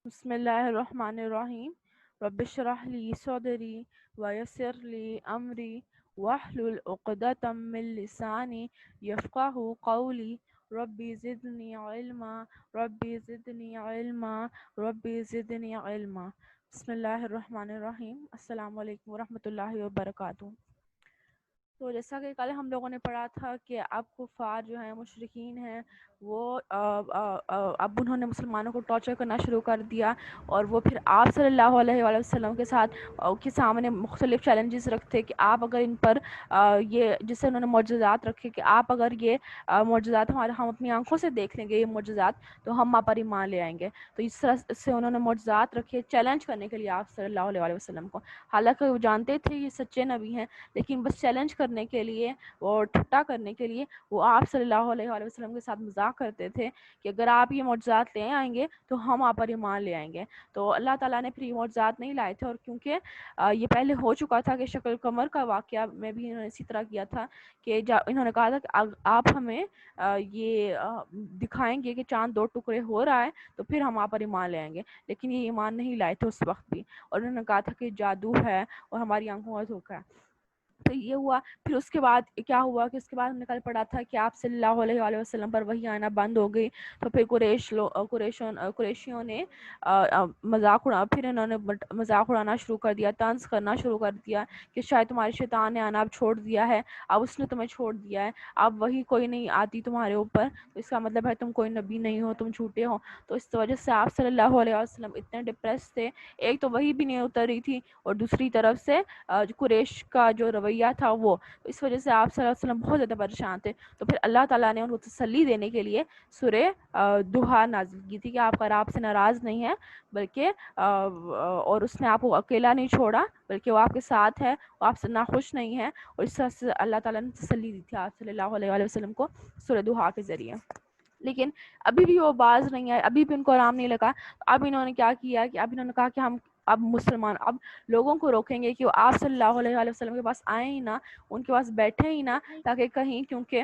بسم اللہ الرحمن الرحیم رب اشرح لی صدری ویسر لی امری واحلل عقدۃ من لسانی یفقہوا قولی ربی زدنی علما ربی زدنی علما ربی زدنی علما۔ بسم اللہ الرحمن الرحیم۔ السلام علیکم ورحمۃ اللہ وبرکاتہ۔ تو جیسا کہ کل ہم لوگوں نے پڑھا تھا کہ اب کفار جو ہیں، مشرکین ہیں، وہ اب انہوں نے مسلمانوں کو ٹارچر کرنا شروع کر دیا، اور وہ پھر آپ صلی اللہ علیہ وآلہ وسلم کے ساتھ کے سامنے مختلف چیلنجز رکھتے کہ آپ اگر ان پر یہ جس سے انہوں نے معجزات رکھے کہ آپ اگر یہ معجزات ہم اپنی آنکھوں سے دیکھ لیں گے یہ معجزات تو ہم آپ پر ایمان لے آئیں گے۔ تو اس طرح سے انہوں نے معجزات رکھے چیلنج کرنے کے لیے آپ صلی اللہ علیہ وآلہ وسلم کو، حالانکہ وہ جانتے تھے یہ سچے نبی ہیں، لیکن بس چیلنج کرنے کے لیے اور ٹھٹا کرنے کے لیے وہ آپ صلی اللہ علیہ وآلہ وسلم کے ساتھ مذاق کرتے تھے کہ اگر آپ یہ معجزات لے آئیں گے تو ہم آپ پر ایمان لے آئیں گے۔ تو اللہ تعالیٰ نے پھر یہ معجزات نہیں لائے تھے، اور کیونکہ یہ پہلے ہو چکا تھا کہ شکل قمر کا واقعہ میں بھی انہوں نے اسی طرح کیا تھا کہ انہوں نے کہا تھا کہ آپ ہمیں یہ دکھائیں گے کہ چاند دو ٹکڑے ہو رہا ہے تو پھر ہم آپ پر ایمان لے آئیں گے، لیکن یہ ایمان نہیں لائے تھے اس وقت بھی، اور انہوں نے کہا تھا کہ جادو ہے اور ہماری آنکھوں کا دھوکہ ہے۔ تو یہ ہوا۔ پھر اس کے بعد کیا ہوا کہ اس کے بعد ہم نے کل پڑھا تھا کہ آپ صلی اللہ علیہ وآلہ وسلم پر وحی آنا بند ہو گئی، تو پھر قریشیوں نے پھر انہوں نے مذاق اڑانا شروع کر دیا، طنز کرنا شروع کر دیا کہ شاید تمہارے شیطان نے آنا اب چھوڑ دیا ہے، اب اس نے تمہیں چھوڑ دیا ہے، اب وہی کوئی نہیں آتی تمہارے اوپر، تو اس کا مطلب ہے تم کوئی نبی نہیں ہو، تم جھوٹے ہو۔ تو اس وجہ سے آپ صلی اللہ علیہ وسلم اتنے ڈپریس تھے، ایک تو وہی بھی نہیں اتر رہی تھی، اور دوسری طرف سے قریش کا جو رویہ تھا وہ، اس وجہ سے آپ صلی اللہ علیہ وسلم بہت زیادہ پریشان تھے۔ تو پھر اللہ تعالیٰ نے ان کو تسلی دینے کے لیے سورہ دوحہ نازل کی تھی کہ آپ سے ناراض نہیں ہے، بلکہ اور اس نے آپ کو اکیلا نہیں چھوڑا بلکہ وہ آپ کے ساتھ ہے، وہ آپ سے ناخوش نہیں ہے، اور اس طرح سے اللہ تعالیٰ نے تسلی دی تھی آپ صلی اللہ علیہ وآلہ وسلم کو سورہ دوحہ کے ذریعے۔ لیکن ابھی بھی وہ باز نہیں آئے، ابھی بھی ان کو آرام نہیں لگا۔ اب انہوں نے کیا کیا کہ اب انہوں نے کہا کہ ہم اب مسلمان اب لوگوں کو روکیں گے کہ وہ آپ صلی اللہ علیہ وآلہ وسلم کے پاس آئیں ہی نہ، ان کے پاس بیٹھے ہی نہ، تاکہ کہیں کیونکہ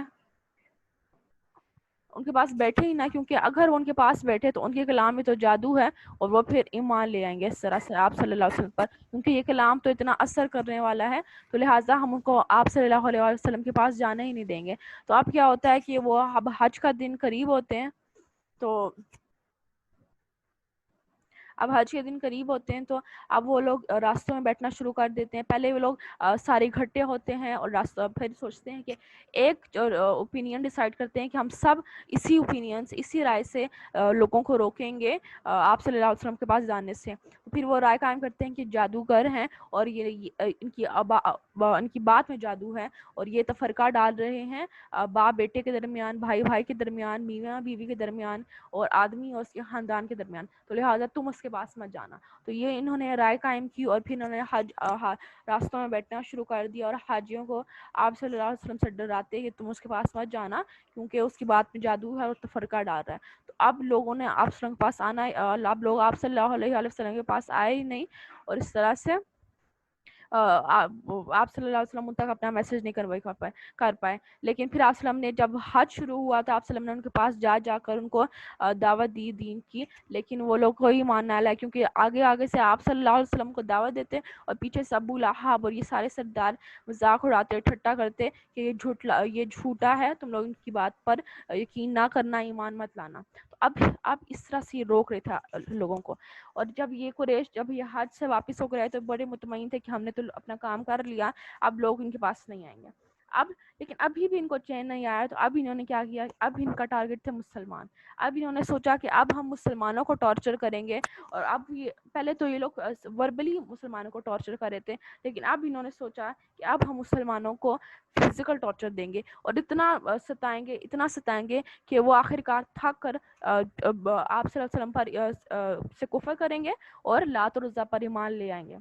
ان کے پاس بیٹھے ہی نہ، کیونکہ اگر وہ ان کے پاس بیٹھے تو ان کے کلام میں تو جادو ہے، اور وہ پھر ایمان لے آئیں گے اس طرح سے آپ صلی اللہ علیہ وسلم پر، کیونکہ یہ کلام تو اتنا اثر کرنے والا ہے، تو لہٰذا ہم ان کو آپ صلی اللہ علیہ وسلم کے پاس جانے ہی نہیں دیں گے۔ تو اب کیا ہوتا ہے کہ وہ اب حج کا دن قریب ہوتے ہیں، تو اب حج کے دن قریب ہوتے ہیں تو اب وہ لوگ راستوں میں بیٹھنا شروع کر دیتے ہیں۔ پہلے وہ لوگ سارے اکٹھے ہوتے ہیں اور راستہ پھر سوچتے ہیں کہ ایک اوپینین ڈیسائیڈ کرتے ہیں کہ ہم سب اسی اوپینین سے، اسی رائے سے لوگوں کو روکیں گے آپ صلی اللہ علیہ وسلم کے پاس جانے سے۔ پھر وہ رائے قائم کرتے ہیں کہ جادوگر ہیں اور یہ ان کی بات میں جادو ہے، اور یہ تفرقہ ڈال رہے ہیں باپ بیٹے کے درمیان، بھائی بھائی کے درمیان، میاں بیوی کے درمیان، اور آدمی اور اس کے خاندان کے درمیان، تو لہٰذا تم اس کے پاس مت جانا۔ تو یہ انہوں نے رائے قائم کی، اور پھر انہوں نے راستوں میں بیٹھنا شروع کر دیا، اور حاجیوں کو آپ صلی اللہ علیہ وسلم سے ڈراتے کہ تم اس کے پاس مت جانا، کیونکہ اس کی بات میں جادو ہے اور تفرقہ ڈال رہا ہے۔ تو اب لوگوں نے آپ صلی اللہ کے پاس آنا، اب لوگ آپ صلی اللہ علیہ وسلم کے پاس آئے ہی نہیں، اور اس طرح سے آپ صلی اللہ علیہ وسلم تک اپنا میسج نہیں کر پائے۔ لیکن پھر آپ صلی اللہ علیہ وسلم نے جب حج شروع ہوا تو آپ صلی اللہ علیہ وسلم نے ان کے پاس جا کر ان کو دعوت دی دین کی، لیکن وہ لوگ کوئی ایمان نہ لائے، کیونکہ آگے سے آپ صلی اللہ علیہ وسلم کو دعوت دیتے اور پیچھے سے ابو لہب اور یہ سارے سردار مذاق اڑاتے ٹھٹا کرتے کہ یہ جھوٹا ہے، تم لوگ ان کی بات پر یقین نہ کرنا، ایمان مت لانا۔ تو اب اس طرح سے یہ روک رہے تھا لوگوں کو، اور جب یہ قریش جب یہ حج سے واپس ہو گئے تو بڑے مطمئن تھے کہ ہم نے تو اپنا کام کر لیا، اب لوگ ان کے پاس نہیں آئیں گے۔ لیکن ابھی بھی ان کو چین نہیں آیا، تو اب انہوں نے کیا کیا، اب ان کا ٹارگٹ تھے مسلمان۔ اب انہوں نے سوچا کہ اب ہم مسلمانوں کو ٹارچر کریں گے، اور اب پہلے تو یہ لوگ وربلی مسلمانوں کو ٹارچر کر رہے تھے، لیکن اب انہوں نے سوچا کہ اب ہم مسلمانوں کو فزیکل ٹارچر دیں گے، اور اتنا ستائیں گے کہ وہ آخرکار تھک کر آپ صلی اللہ علیہ وسلم پر سے کفر کریں گے اور لات اور عزیٰ پر ایمان لے آئیں گے۔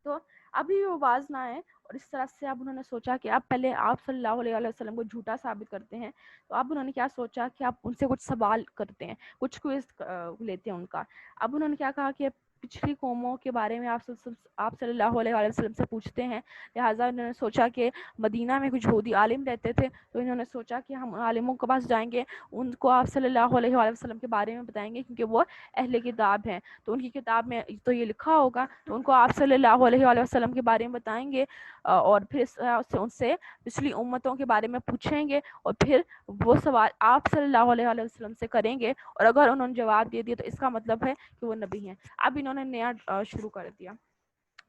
تو ابھی وہ باز نہ آئے، اور اس طرح سے اب انہوں نے سوچا کہ اب پہلے آپ صلی اللہ علیہ وسلم کو جھوٹا ثابت کرتے ہیں، تو اب انہوں نے کیا سوچا کہ اب ان سے کچھ سوال کرتے ہیں، کچھ کوئز لیتے ہیں ان کا۔ اب انہوں نے کیا کہا کہ پچھلی قوموں کے بارے میں آپ صلی اللہ علیہ وسلم سے پوچھتے ہیں، لہٰذا انہوں نے سوچا کہ مدینہ میں کچھ یہودی عالم رہتے تھے، تو انہوں نے سوچا کہ ہم عالموں کے پاس جائیں گے، ان کو آپ صلی اللہ علیہ وسلم کے بارے میں بتائیں گے، کیونکہ وہ اہل کتاب ہیں، تو ان کی کتاب میں تو یہ لکھا ہوگا، تو ان کو آپ صلی اللہ علیہ وسلم کے بارے میں بتائیں گے، اور پھر ان سے پچھلی امتوں کے بارے میں پوچھیں گے، اور پھر وہ سوال آپ صلی اللہ علیہ وسلم سے کریں گے، اور اگر انہوں نے جواب دے دیا تو اس کا مطلب ہے کہ وہ نبی ہیں۔ اب انہوں نے نیا شروع کر دیا،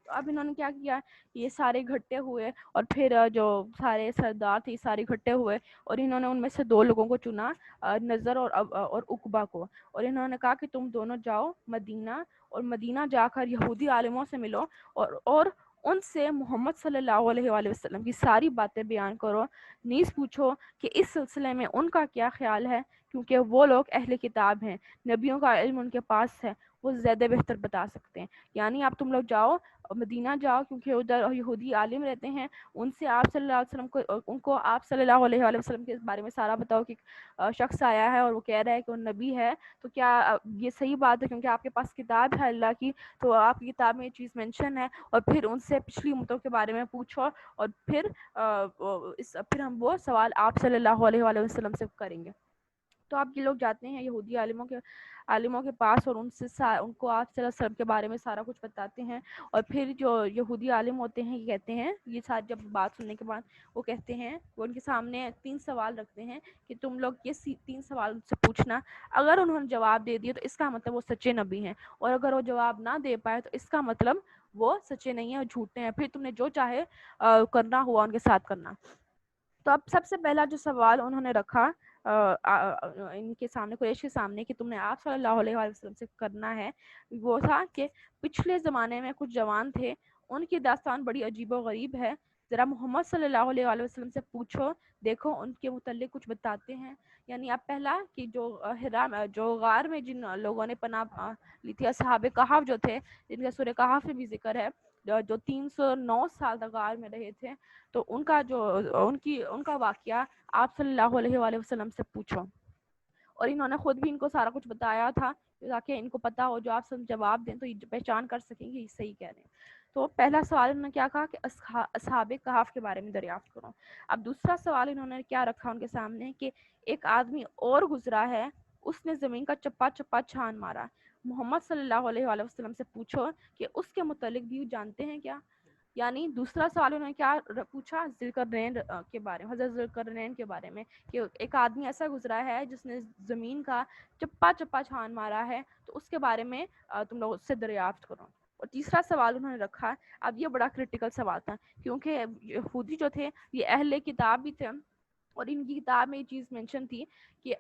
تو اب انہوں نے کیا کیا، یہ سارے اکٹھے ہوئے، اور پھر جو سارے سردار تھے سارے اکٹھے ہوئے، اور انہوں نے ان میں سے 2 لوگوں کو چنا، نظر اور عقبہ کو، اور انہوں نے کہا کہ تم دونوں جاؤ مدینہ، اور مدینہ جا کر یہودی عالموں سے ملو، اور ان سے محمد صلی اللہ علیہ وآلہ وسلم کی ساری باتیں بیان کرو، نیز پوچھو کہ اس سلسلے میں ان کا کیا خیال ہے، کیونکہ وہ لوگ اہل کتاب ہیں، نبیوں کا علم ان کے پاس ہے، وہ زیادہ بہتر بتا سکتے ہیں۔ یعنی اب تم لوگ جاؤ مدینہ جاؤ، کیونکہ ادھر یہودی عالم رہتے ہیں، ان سے آپ صلی اللہ علیہ وسلم کو ان کو آپ صلی اللہ علیہ وآلہ وسلم کے بارے میں سارا بتاؤ کہ شخص آیا ہے اور وہ کہہ رہا ہے کہ وہ نبی ہے، تو کیا یہ صحیح بات ہے، کیونکہ آپ کے پاس کتاب ہے اللہ کی، تو آپ کی کتاب میں یہ چیز مینشن ہے، اور پھر ان سے پچھلی امتوں کے بارے میں پوچھو، اور پھر ہم وہ سوال آپ صلی اللہ علیہ وآلہ وسلم سے کریں گے۔ تو آپ یہ لوگ جاتے ہیں یہودی عالموں کے پاس، اور ان کو آپ صلی اللہ علیہ وسلم کے بارے میں سارا کچھ بتاتے ہیں، اور پھر جو یہودی عالم ہوتے ہیں یہ کہتے ہیں، یہ ساری جب بات سننے کے بعد وہ کہتے ہیں، وہ ان کے سامنے 3 سوال رکھتے ہیں کہ تم لوگ یہ 3 سوال ان سے پوچھنا، اگر انہوں نے جواب دے دیا تو اس کا مطلب وہ سچے نبی ہیں، اور اگر وہ جواب نہ دے پائے تو اس کا مطلب وہ سچے نہیں ہیں اور جھوٹے ہیں، پھر تم نے جو چاہے کرنا ہوا ان کے ساتھ کرنا۔ تو اب سب سے پہلا جو سوال انہوں نے رکھا ان کے سامنے، قریش کے سامنے، کہ تم نے آپ صلی اللہ علیہ وسلم سے کرنا ہے، وہ تھا کہ پچھلے زمانے میں کچھ جوان تھے، ان کی داستان بڑی عجیب و غریب ہے، ذرا محمد صلی اللہ علیہ وسلم سے پوچھو، دیکھو ان کے متعلق کچھ بتاتے ہیں۔ یعنی اب پہلا کہ جو غار میں جن لوگوں نے پناہ لی تھی، اصحاب کہف جو تھے، جن کا سورہ کہف میں بھی ذکر ہے، جو 309 سال تک غار میں رہے تھے، تو ان کا واقعہ آپ صلی اللہ علیہ وآلہ وسلم سے پوچھو، اور انہوں نے خود بھی ان کو سارا کچھ بتایا تھا تاکہ ان کو پتا ہو، جو آپ سے جواب دیں تو یہ پہچان کر سکیں کہ یہ صحیح کہہ رہے ہیں۔ تو پہلا سوال انہوں نے کیا کہا کہ اصحاب کہف کے بارے میں دریافت کرو۔ اب دوسرا سوال انہوں نے کیا رکھا ان کے سامنے کہ ایک آدمی اور گزرا ہے، اس نے زمین کا چپا چپا چھان مارا، محمد صلی اللہ علیہ وآلہ وسلم سے پوچھو کہ اس کے متعلق بھی جانتے ہیں کیا۔ یعنی دوسرا سوال انہوں نے کیا پوچھا، ذوالقرنین کے بارے میں، حضرت ذوالقرنین کے بارے میں، کہ ایک آدمی ایسا گزرا ہے جس نے زمین کا چپا چپا چھان مارا ہے، تو اس کے بارے میں تم لوگ اس سے دریافت کرو۔ اور تیسرا سوال انہوں نے رکھا، اب یہ بڑا کرٹیکل سوال تھا، کیونکہ یہودی جو تھے یہ اہل کتاب بھی تھے، اور ان کی کتاب میں یہ چیز مینشن تھی کہ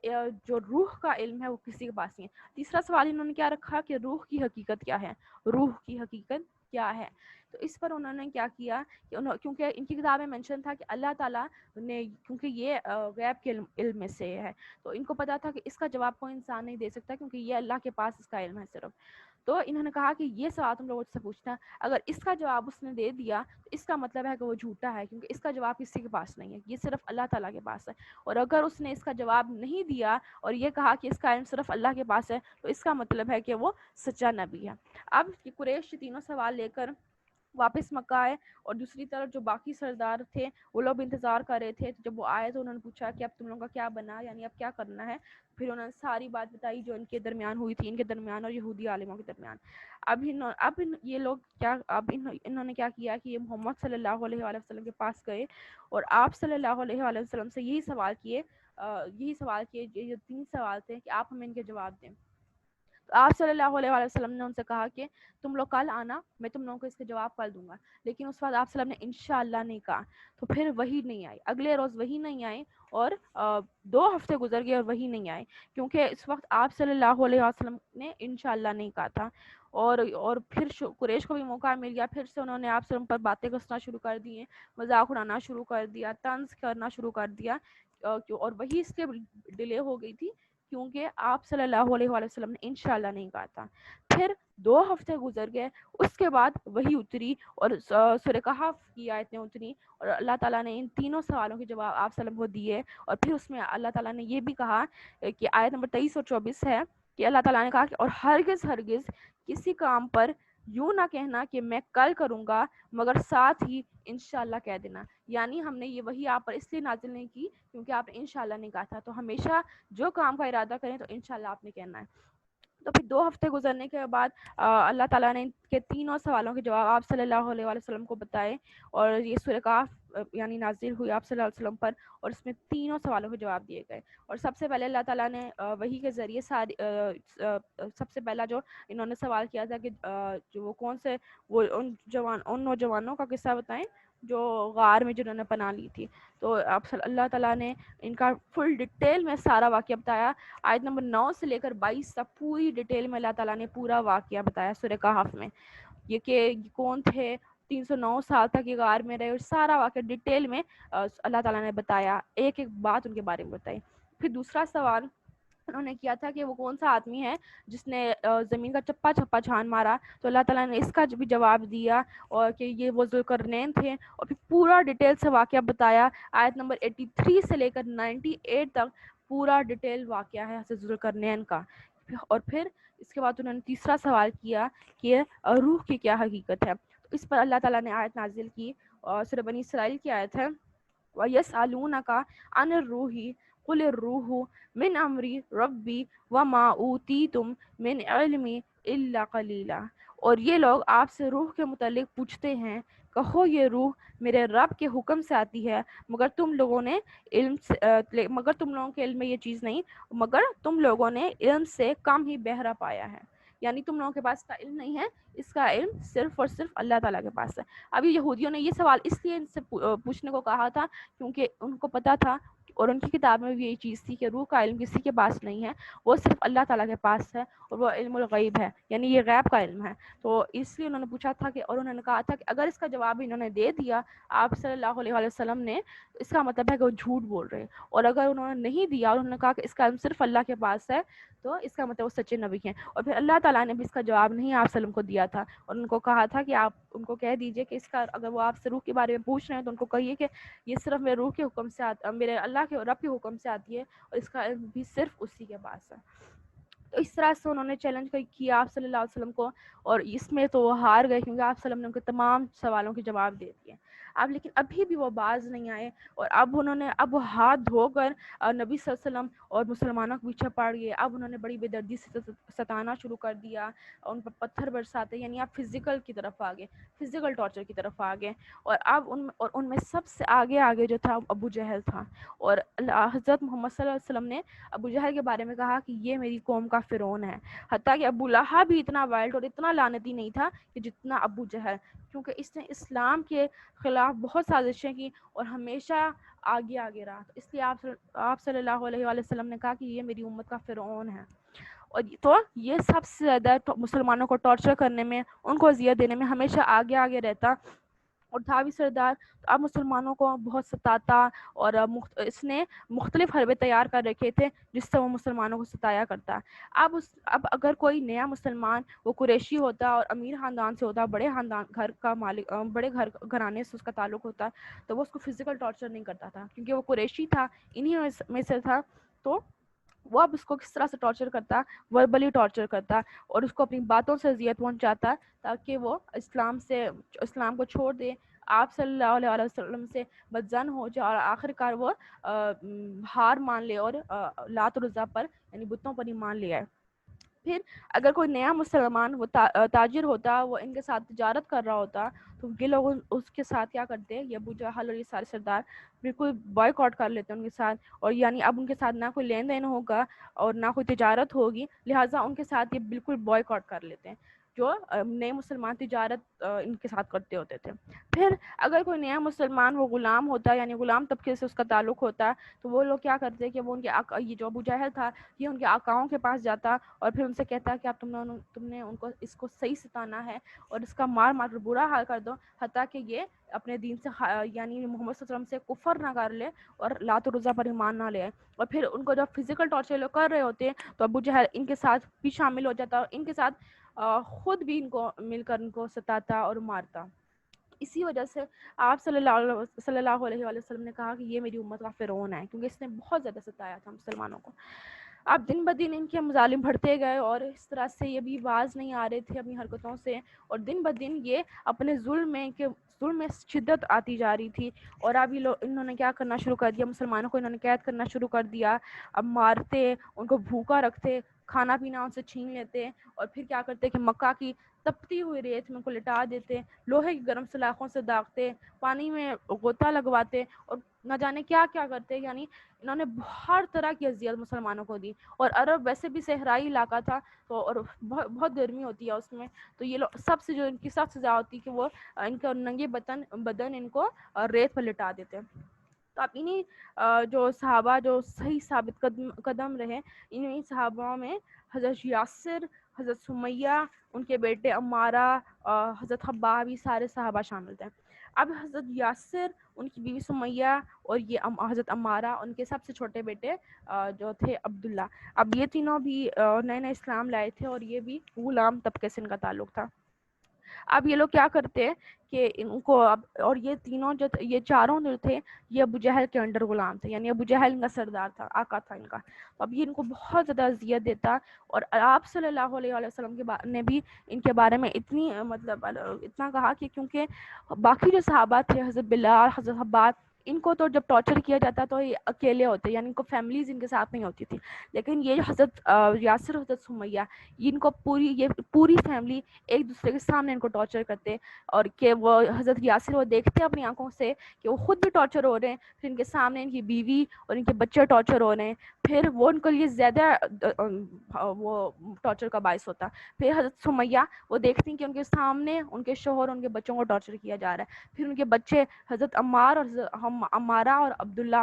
جو روح کا علم ہے وہ کسی کے پاس نہیں ہے۔ تیسرا سوال انہوں نے کیا رکھا کہ روح کی حقیقت کیا ہے، روح کی حقیقت کیا ہے۔ تو اس پر انہوں نے کیا کیا کہ کیونکہ ان کی کتاب میں مینشن تھا کہ اللہ تعالیٰ نے، کیونکہ یہ غیب کے علم میں سے ہے، تو ان کو پتا تھا کہ اس کا جواب کوئی انسان نہیں دے سکتا، کیونکہ یہ اللہ کے پاس اس کا علم ہے صرف۔ تو انہوں نے کہا کہ یہ سوال تم لوگوں سے پوچھنا، اگر اس کا جواب اس نے دے دیا تو اس کا مطلب ہے کہ وہ جھوٹا ہے، کیونکہ اس کا جواب کسی کے پاس نہیں ہے، یہ صرف اللہ تعالیٰ کے پاس ہے۔ اور اگر اس نے اس کا جواب نہیں دیا اور یہ کہا کہ اس کا علم صرف اللہ کے پاس ہے، تو اس کا مطلب ہے کہ وہ سچا نبی ہے۔ اب قریش تینوں سوال لے کر واپس مکہ آئے، اور دوسری طرف جو باقی سردار تھے وہ لوگ انتظار کر رہے تھے۔ جب وہ آئے تو انہوں نے پوچھا کہ اب تم لوگوں کا کیا بنا، یعنی اب کیا کرنا ہے۔ پھر انہوں نے ساری بات بتائی جو ان کے درمیان ہوئی تھی، ان کے درمیان اور یہودی عالموں کے درمیان۔ انہوں نے کیا کیا کہ یہ محمد صلی اللہ علیہ وآلہ وسلم کے پاس گئے، اور آپ صلی اللہ علیہ وآلہ وسلم سے یہی سوال کیے، یہ 3 سوال تھے کہ آپ ہمیں ان کے جواب دیں۔ تو آپ صلی اللہ علیہ وآلہ وسلم نے ان سے کہا کہ تم لوگ کل آنا، میں تم لوگوں کو اس کے جواب کل دوں گا۔ لیکن اس وقت آپ صلی اللہ علیہ وسلم نے انشاءاللہ نہیں کہا، تو پھر وہی نہیں آئی، اگلے روز وہی نہیں آئی، اور 2 ہفتے گزر گئے اور وہی نہیں آئے، کیونکہ اس وقت آپ صلی اللہ علیہ وسلم نے انشاءاللہ نہیں کہا تھا۔ اور پھر قریش کو بھی موقع مل گیا، پھر سے انہوں نے آپ صلی اللہ علیہ وسلم پر باتیں کرنا شروع کر دی، مذاق اڑانا شروع کر دیا، طنز کرنا شروع کر دیا، اور وہی اس کے ڈیلے ہو گئی تھی، کیونکہ آپ صلی اللہ علیہ وآلہ وسلم نے انشاءاللہ نہیں کہا تھا۔ پھر 2 ہفتے گزر گئے، اس کے بعد وہی اتری، اور سورہ کہف کی آیتیں اتری، اور اللہ تعالیٰ نے ان تینوں سوالوں کے جواب آپ صلی اللہ علیہ وسلم کو دیے۔ اور پھر اس میں اللہ تعالیٰ نے یہ بھی کہا کہ آیت نمبر 23 اور 24 ہے کہ اللہ تعالیٰ نے کہا کہ اور ہرگز ہرگز کسی کام پر یوں نہ کہنا کہ میں کل کروں گا مگر ساتھ ہی انشاءاللہ کہہ دینا. یعنی ہم نے یہ وہی آپ پر اس لیے نازل نہیں کی کیونکہ آپ نے انشاءاللہ نہیں کہا تھا. تو ہمیشہ جو کام کا ارادہ کریں تو انشاءاللہ آپ نے کہنا ہے. تو پھر 2 ہفتے گزرنے کے بعد اللہ تعالیٰ نے ان کے تینوں سوالوں کے جواب آپ صلی اللہ علیہ وسلم کو بتائے, اور یہ سورہ کہف یعنی نازل ہوئی آپ صلی اللہ علیہ وسلم پر, اور اس میں تینوں سوالوں کے جواب دیے گئے. اور سب سے پہلے اللہ تعالیٰ نے وحی کے ذریعے سب سے پہلا جو انہوں نے سوال کیا تھا کہ جو وہ کون سے وہ ان نوجوانوں کا قصہ بتائیں جو غار میں جنہوں نے پناہ لی تھی. تو اللہ تعالیٰ نے ان کا فل ڈیٹیل میں سارا واقعہ بتایا. آیت نمبر 9 سے لے کر 22 تک پوری ڈیٹیل میں اللہ تعالیٰ نے پورا واقعہ بتایا سورہ کہف میں. یہ کہ کون تھے, 309 سال تک یہ غار میں رہے, اور سارا واقعہ ڈیٹیل میں اللہ تعالیٰ نے بتایا, ایک ایک بات ان کے بارے میں بتائی. پھر دوسرا سوال انہوں نے کیا تھا کہ وہ کون سا آدمی ہے جس نے زمین کا چپا چپا چھان مارا. تو اللہ تعالیٰ نے اس کا بھی جواب دیا, اور کہ یہ وہ ذوالقرنین تھے, اور پھر پورا ڈیٹیل سے واقعہ بتایا. آیت نمبر 83 سے لے کر 98 تک پورا ڈیٹیل واقعہ ہے حضرت ذوالقرنین کا. اور پھر اس کے بعد انہوں نے تیسرا سوال کیا کہ روح کی کیا حقیقت ہے. تو اس پر اللہ تعالیٰ نے آیت نازل کی, اور سورہ بنی اسرائیل کی آیت ہے وَيَسْأَلُونَكَ عَنِ الرُّوحِ قُلِ الرُّوحُ مِنْ أَمْرِ رَبِّي وَمَا أُوتِيتُم مِنْ عِلْمٍ إِلَّا قَلِيلًا. اور یہ لوگ آپ سے روح کے متعلق پوچھتے ہیں, کہو یہ روح میرے رب کے حکم سے آتی ہے, مگر تم لوگوں کے علم میں یہ چیز نہیں, مگر تم لوگوں نے علم سے کم ہی بہرا پایا ہے. یعنی تم لوگوں کے پاس کا علم نہیں ہے, اس کا علم صرف اور صرف اللہ تعالیٰ کے پاس ہے. ابھی یہودیوں نے یہ سوال اس لیے ان سے پوچھنے کو کہا تھا کیونکہ ان کو پتا تھا, اور ان کی کتاب میں بھی یہی چیز تھی کہ روح کا علم کسی کے پاس نہیں ہے, وہ صرف اللہ تعالیٰ کے پاس ہے, اور وہ علم الغیب ہے, یعنی یہ غیب کا علم ہے. تو اس لیے انہوں نے پوچھا تھا کہ, اور انہوں نے کہا تھا کہ اگر اس کا جواب انہوں نے دے دیا آپ صلی اللہ علیہ وسلم نے, اس کا مطلب ہے کہ وہ جھوٹ بول رہے ہیں. اور اگر انہوں نے نہیں دیا اور انہوں نے کہا کہ اس کا علم صرف اللہ کے پاس ہے, تو اس کا مطلب وہ سچے نبی ہیں. اور پھر اللہ تعالیٰ نے بھی اس کا جواب نہیں آپ صلی اللہ علیہ وسلم کو دیا تھا, اور ان کو کہا تھا کہ آپ ان کو کہہ دیجئے کہ اس کا اگر وہ آپ سے روح کے بارے میں پوچھ رہے ہیں تو ان کو کہیے کہ یہ صرف میرے روح کے حکم سے میرے اللہ کے رب کے حکم سے آتی ہے, اور اس کا علم بھی صرف اسی کے پاس ہے. تو اس طرح سے انہوں نے چیلنج کیا آپ صلی اللہ علیہ وسلم کو, اور اس میں تو وہ ہار گئے کیونکہ آپ صلی اللہ علیہ وسلم نے ان کے تمام سوالوں کے جواب دے دیے. اب لیکن ابھی بھی وہ باز نہیں آئے, اور اب وہ ہاتھ دھو کر نبی صلی اللہ علیہ وسلم اور مسلمانوں کے پیچھے پڑ گئے. اب انہوں نے بڑی بے دردی سے ستانا شروع کر دیا, ان پر پتھر برساتے, یعنی آپ فزیکل کی طرف آگے, فزیکل ٹارچر کی طرف آگے. اور اب ان میں سب سے آگے جو تھا ابو جہل تھا, اور حضرت محمد صلی اللہ علیہ وسلم نے ابو جہل کے بارے میں کہا کہ یہ میری قوم کا فرعون ہے. حتیٰ کہ ابو لہب بھی اتنا وائلڈ اور اتنا لعنتی نہیں تھا کہ جتنا ابو جہل, کیونکہ اس نے اسلام کے خلاف بہت سازشیں کی اور ہمیشہ آگے رہا. تو اس لیے آپ صلی اللہ علیہ وسلم نے کہا کہ یہ میری امت کا فرعون ہے. اور تو یہ سب سے زیادہ مسلمانوں کو ٹارچر کرنے میں, ان کو اذیت دینے میں ہمیشہ آگے رہتا, اور تھا بھی سردار. تو اب مسلمانوں کو بہت ستاتا, اور اس نے مختلف حربے تیار کر رکھے تھے جس سے وہ مسلمانوں کو ستایا کرتا. اب اگر کوئی نیا مسلمان وہ قریشی ہوتا اور امیر خاندان سے ہوتا, بڑے خاندان گھر کا مالک, بڑے گھرانے سے اس کا تعلق ہوتا, تو وہ اس کو فزیکل ٹارچر نہیں کرتا تھا کیونکہ وہ قریشی تھا, انہی میں سے تھا. تو وہ اب اس کو کس طرح سے ٹارچر کرتا, وربلی ٹارچر کرتا, اور اس کو اپنی باتوں سے اذیت پہنچاتا تاکہ وہ اسلام کو چھوڑ دے, آپ صلی اللہ علیہ وسلم سے بدظن ہو جائے, اور آخر کار وہ ہار مان لے اور لات و عزیٰ پر یعنی بتوں پر ایمان لے آئے. پھر اگر کوئی نیا مسلمان وہ تاجر ہوتا, وہ ان کے ساتھ تجارت کر رہا ہوتا, تو یہ لوگ اس کے ساتھ کیا کرتے, یہ ابو جہل اور یہ سارے سردار بالکل بائیکاٹ کر لیتے ہیں ان کے ساتھ, اور یعنی اب ان کے ساتھ نہ کوئی لین دین ہوگا اور نہ کوئی تجارت ہوگی, لہٰذا ان کے ساتھ یہ بالکل بائیکاٹ کر لیتے ہیں جو نئے مسلمان تجارت ان کے ساتھ کرتے ہوتے تھے. پھر اگر کوئی نیا مسلمان وہ غلام ہوتا, یعنی غلام طبقے سے اس کا تعلق ہوتا, تو وہ لوگ کیا کرتے کہ وہ ان کے یہ جو ابو جہل تھا یہ ان کے آقاؤں کے پاس جاتا اور پھر ان سے کہتا کہ آپ تم نے ان کو اس کو صحیح ستانا ہے اور اس کا مار کر برا حال کر دو, حتیٰ کہ یہ اپنے دین سے یعنی محمد صلی اللہ علیہ وسلم سے کفر نہ کر لے اور لات و عزیٰ پر ایمان نہ لے آئے. اور پھر ان کو جب فزیکل ٹارچر لوگ کر رہے ہوتے ہیں تو ابو جہل ان کے ساتھ بھی شامل ہو جاتا, اور ان کے ساتھ خود بھی ان کو مل کر ان کو ستاتا اور مارتا. اسی وجہ سے آپ صلی اللہ علیہ وسلم نے کہا کہ یہ میری امت کا فرعون ہے, کیونکہ اس نے بہت زیادہ ستایا تھا مسلمانوں کو. اب دن بدن ان کے مظالم بڑھتے گئے اور اس طرح سے یہ بھی باز نہیں آ رہے تھے اپنی حرکتوں سے، اور دن بدن یہ اپنے ظلم میں شدت آتی جا رہی تھی. اور اب یہ انہوں نے کیا کرنا شروع کر دیا، مسلمانوں کو انہوں نے قید کرنا شروع کر دیا. اب مارتے، ان کو بھوکا رکھتے، کھانا پینا ان سے چھین لیتے، اور پھر کیا کرتے کہ مکہ کی تپتی ہوئی ریت میں ان کو لٹا دیتے، لوہے کی گرم سلاخوں سے داغتے، پانی میں غوطہ لگواتے، اور نہ جانے کیا کیا کرتے. یعنی انہوں نے ہر طرح کی اذیت مسلمانوں کو دی. اور عرب ویسے بھی صحرائی علاقہ تھا، تو اور بہت گرمی ہوتی ہے اس میں، تو یہ لوگ سب سے جو ان کی سب سے زیادہ ہوتی کہ وہ ان کا ننگے بدن ان کو ریت پر لٹا دیتے. تو اب انہی جو صحابہ جو صحیح ثابت قدم رہے، انہی صحابہ میں حضرت یاسر، حضرت سمیہ، ان کے بیٹے عمارہ، حضرت خباب، یہ سارے صحابہ شامل تھے. اب حضرت یاسر، ان کی بیوی سمیہ، اور یہ حضرت عمارہ، ان کے سب سے چھوٹے بیٹے جو تھے عبداللہ. اب یہ تینوں بھی نئے نئے اسلام لائے تھے، اور یہ بھی غلام طبقے سے ان کا تعلق تھا. اب یہ لوگ کیا کرتے کہ ان کو اب، اور یہ تینوں جو یہ چاروں جو تھے یہ ابو جہل کے انڈر غلام تھے، یعنی ابو جہل ان کا سردار تھا، آقا تھا ان کا. اب یہ ان کو بہت زیادہ اذیت دیتا، اور آپ صلی اللہ علیہ وآلہ وسلم نے بھی ان کے بارے میں اتنی مطلب اتنا کہا کہ کیونکہ باقی جو صحابہ تھے، حضرت بلال، حضرت حباب، ان کو تو جب ٹارچر کیا جاتا تو یہ اکیلے ہوتے، یعنی ان کو فیملیز ان کے ساتھ نہیں ہوتی تھی. لیکن یہ حضرت یاسر، حضرت سمیہ، ان کو پوری فیملی ایک دوسرے کے سامنے ان کو ٹارچر کرتے، اور کہ وہ حضرت یاسر وہ دیکھتے اپنی آنکھوں سے کہ وہ خود بھی ٹارچر ہو رہے ہیں، پھر ان کے سامنے ان کی بیوی اور ان کے بچے ٹارچر ہو رہے ہیں، پھر وہ ان کے لیے زیادہ وہ ٹارچر کا باعث ہوتا. پھر حضرت سمیہ وہ دیکھتی ہیں کہ ان کے سامنے ان کے شوہر، ان کے بچوں کو ٹارچر کیا جا رہا ہے، پھر ان کے بچے حضرت عمار اور عمارہ اور عبداللہ،